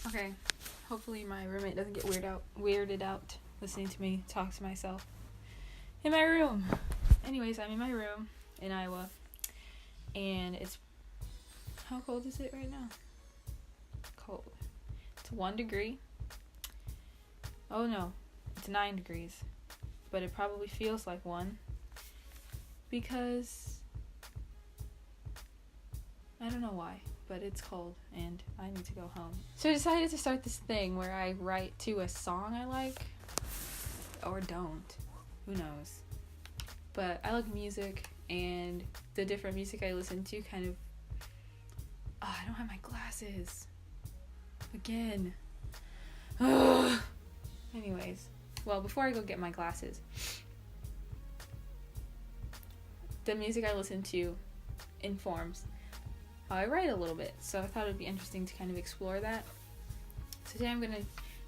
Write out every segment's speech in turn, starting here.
Okay, hopefully my roommate doesn't get weirded out listening to me talk to myself in my room. Anyways, I'm in my room in Iowa, and it's, how cold is it right now? Cold. It's 1 degree. Oh no, it's 9 degrees, but it probably feels like 1 because I don't know why, but it's cold and I need to go home. So I decided to start this thing where I write to a song I like, or don't, who knows. But I like music, and the different music I listen to kind of, I don't have my glasses again. Anyways, well, before I go get my glasses, the music I listen to informs how I write a little bit, so I thought it would be interesting to kind of explore that. Today I'm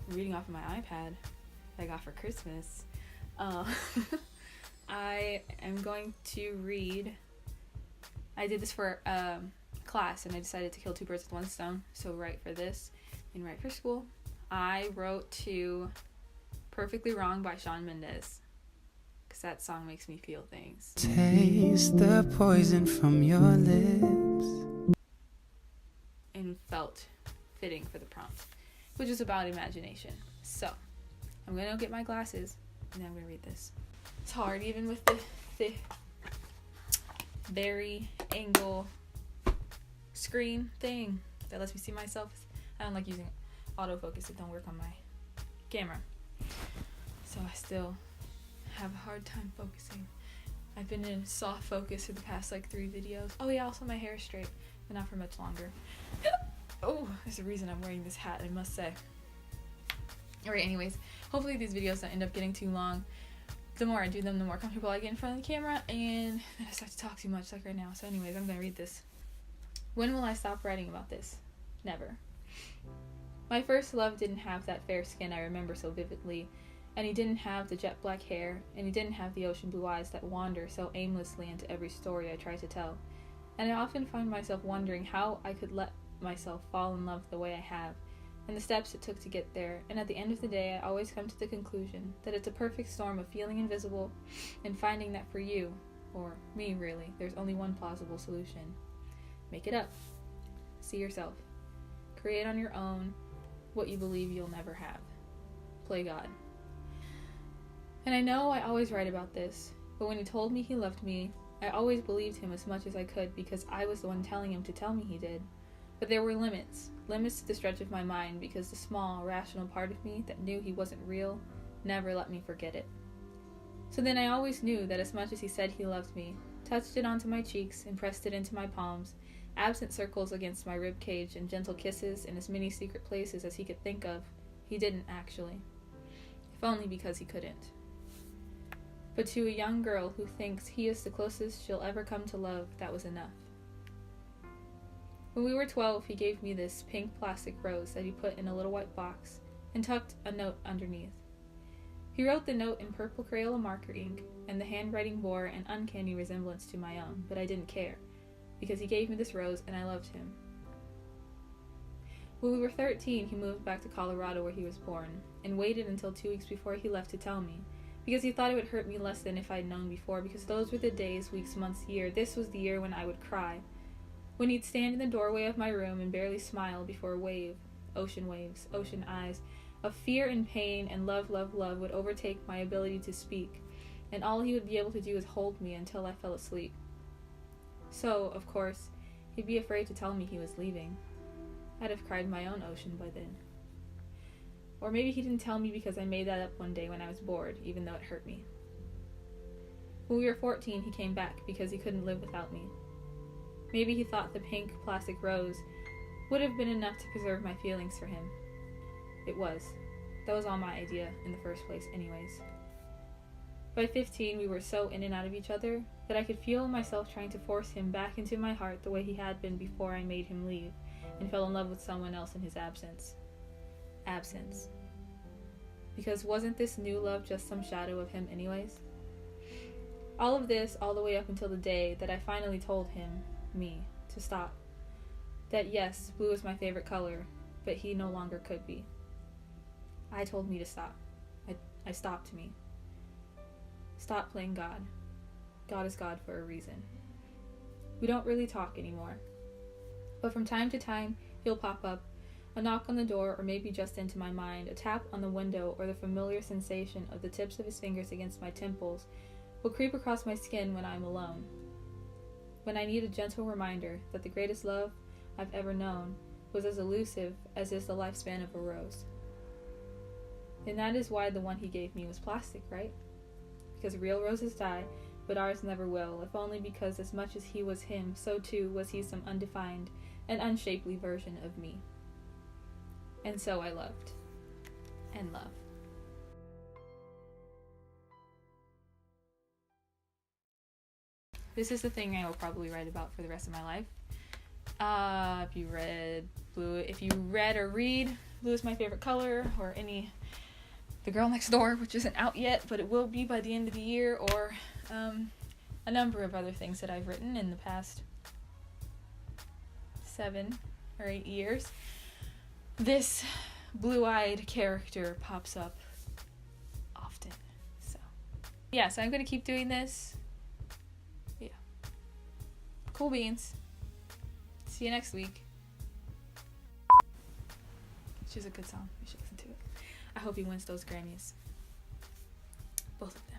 reading off of my iPad that I got for Christmas. I am going to read, I did this for class, and I decided to kill 2 birds with 1 stone, so write for this and write for school. I wrote to Perfectly Wrong by Shawn Mendes, because that song makes me feel things. Taste the poison from your lips. And felt fitting for the prompt, which is about imagination. So, I'm going to get my glasses, and then I'm going to read this. It's hard, even with the very angle screen thing that lets me see myself. I don't like using autofocus. It don't work on my camera. So I still have a hard time focusing. I've been in soft focus for the past 3 videos. Oh yeah, also my hair is straight, but not for much longer. Oh, there's a reason I'm wearing this hat, I must say. Alright, anyways, hopefully these videos don't end up getting too long. The more I do them, the more comfortable I get in front of the camera, and then I start to talk too much like right now. So anyways, I'm gonna read this. When will I stop writing about this? Never. My first love didn't have that fair skin I remember so vividly, and he didn't have the jet black hair, and he didn't have the ocean blue eyes that wander so aimlessly into every story I try to tell. And I often find myself wondering how I could let myself fall in love the way I have, and the steps it took to get there, and at the end of the day I always come to the conclusion that it's a perfect storm of feeling invisible and finding that for you, or me really, there's only one plausible solution. Make it up. See yourself. Create on your own what you believe you'll never have. Play God. And I know I always write about this, but when he told me he loved me, I always believed him as much as I could because I was the one telling him to tell me he did. But there were limits to the stretch of my mind, because the small, rational part of me that knew he wasn't real never let me forget it. So then I always knew that as much as he said he loved me, touched it onto my cheeks and pressed it into my palms, absent circles against my rib cage and gentle kisses in as many secret places as he could think of, he didn't actually. If only because he couldn't. But to a young girl who thinks he is the closest she'll ever come to love, that was enough. When we were 12, he gave me this pink plastic rose that he put in a little white box and tucked a note underneath. He wrote the note in purple Crayola marker ink, and the handwriting bore an uncanny resemblance to my own, but I didn't care, because he gave me this rose and I loved him. When we were 13, he moved back to Colorado where he was born, and waited until 2 weeks before he left to tell me, because he thought it would hurt me less than if I'd known before, because those were the days, weeks, months, year. This was the year when I would cry. When he'd stand in the doorway of my room and barely smile before a wave, ocean waves, ocean eyes, of fear and pain and love, love, love would overtake my ability to speak, and all he would be able to do is hold me until I fell asleep. So, of course, he'd be afraid to tell me he was leaving. I'd have cried my own ocean by then. Or maybe he didn't tell me because I made that up one day when I was bored, even though it hurt me. When we were 14, he came back because he couldn't live without me. Maybe he thought the pink plastic rose would have been enough to preserve my feelings for him. It was. That was all my idea in the first place anyways. By 15, we were so in and out of each other that I could feel myself trying to force him back into my heart the way he had been before I made him leave and fell in love with someone else in his absence. Absence. Because wasn't this new love just some shadow of him anyways? All of this all the way up until the day that I finally told him, me, to stop. That yes, blue is my favorite color, but he no longer could be. I told me to stop. I stopped me. Stop playing God. God is God for a reason. We don't really talk anymore. But from time to time, he'll pop up, a knock on the door, or maybe just into my mind, a tap on the window, or the familiar sensation of the tips of his fingers against my temples will creep across my skin when I'm alone. When I need a gentle reminder that the greatest love I've ever known was as elusive as is the lifespan of a rose. And that is why the one he gave me was plastic, right? Because real roses die, but ours never will, if only because as much as he was him, so too was he some undefined and unshapely version of me. And so I loved. And love. This is the thing I will probably write about for the rest of my life. If you read or read Blue is My Favorite Color, or any The Girl Next Door, which isn't out yet, but it will be by the end of the year, or a number of other things that I've written in the past 7 or 8 years, this blue-eyed character pops up often. So I'm going to keep doing this. Yeah. Cool beans. See you next week. Which is a good song. You should listen to it. I hope he wins those Grammys. Both of them.